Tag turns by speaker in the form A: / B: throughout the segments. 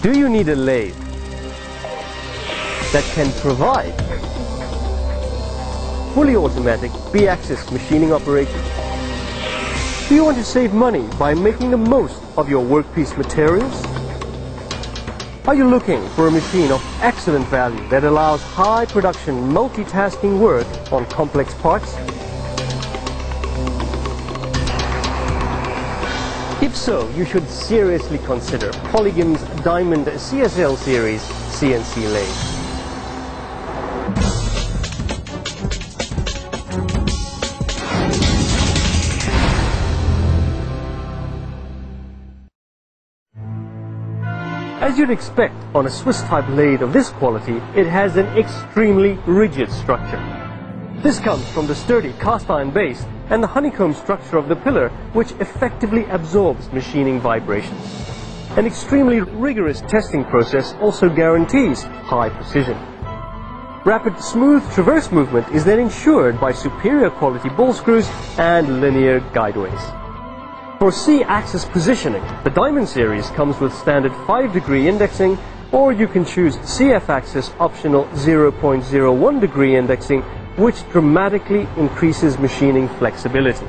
A: Do you need a lathe that can provide fully automatic B-axis machining operation? Do you want to save money by making the most of your workpiece materials? Are you looking for a machine of excellent value that allows high production multitasking work on complex parts? If so, you should seriously consider POLYGIM's Diamond CSL Series CNC lathe. As you'd expect on a Swiss-type lathe of this quality, it has an extremely rigid structure. This comes from the sturdy cast iron base and the honeycomb structure of the pillar, which effectively absorbs machining vibrations. An extremely rigorous testing process also guarantees high precision. Rapid, smooth traverse movement is then ensured by superior quality ball screws and linear guideways. For C-axis positioning, the Diamond series comes with standard 5-degree indexing, or you can choose CF-axis optional 0.01 degree indexing, which dramatically increases machining flexibility.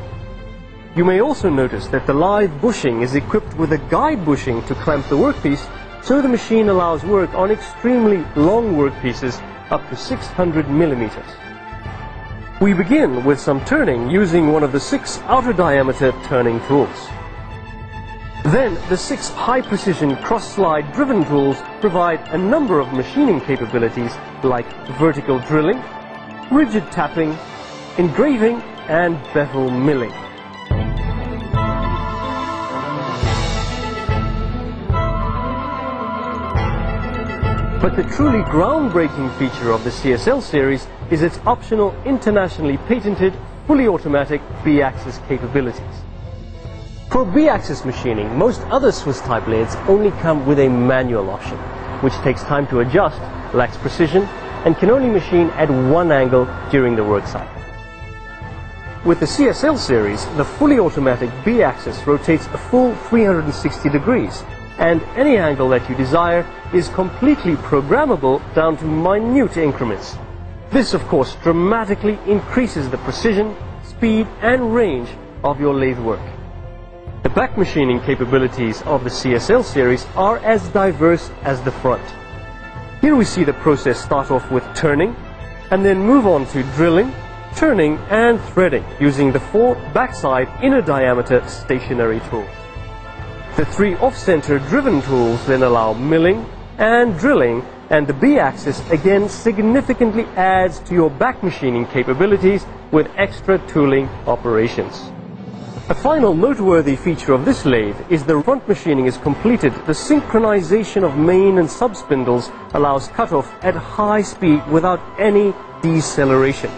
A: You may also notice that the live bushing is equipped with a guide bushing to clamp the workpiece, so the machine allows work on extremely long workpieces up to 600 millimeters. We begin with some turning using one of the 6 outer diameter turning tools. Then the 6 high-precision cross-slide driven tools provide a number of machining capabilities like vertical drilling, rigid tapping, engraving and bevel milling. But the truly groundbreaking feature of the CSL series is its optional internationally patented fully automatic B-axis capabilities. For B-axis machining, most other Swiss-type lathes only come with a manual option, which takes time to adjust, lacks precision, and can only machine at one angle during the work cycle. With the CSL series, the fully automatic B-axis rotates a full 360 degrees, and any angle that you desire is completely programmable down to minute increments. This, of course, dramatically increases the precision, speed, and range of your lathe work. The back machining capabilities of the CSL series are as diverse as the front. Here we see the process start off with turning, and then move on to drilling, turning, and threading using the 4 backside inner diameter stationary tools. The 3 off-center driven tools then allow milling and drilling, and the B-axis again significantly adds to your back machining capabilities with extra tooling operations. A final noteworthy feature of this lathe is the front machining is completed. The synchronization of main and sub spindles allows cutoff at high speed without any deceleration.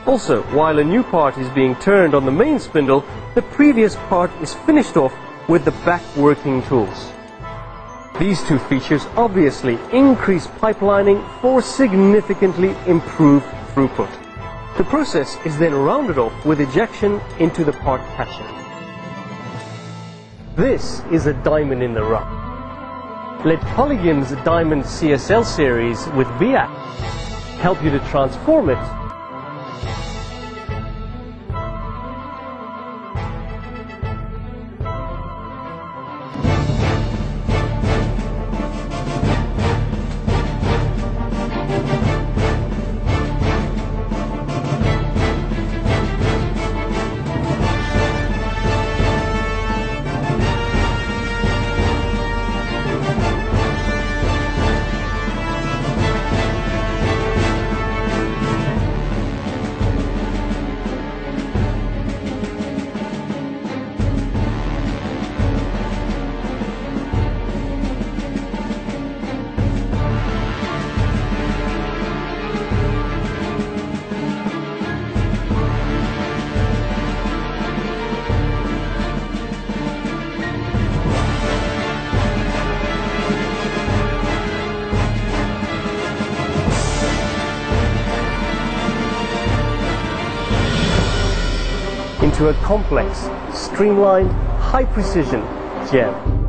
A: Also, while a new part is being turned on the main spindle, the previous part is finished off with the back working tools. These 2 features obviously increase pipelining for significantly improved throughput. The process is then rounded off with ejection into the part catcher. This is a diamond in the rough. Let POLYGIM's Diamond CSL series with B-axis help you to transform it into a complex, streamlined, high-precision gem.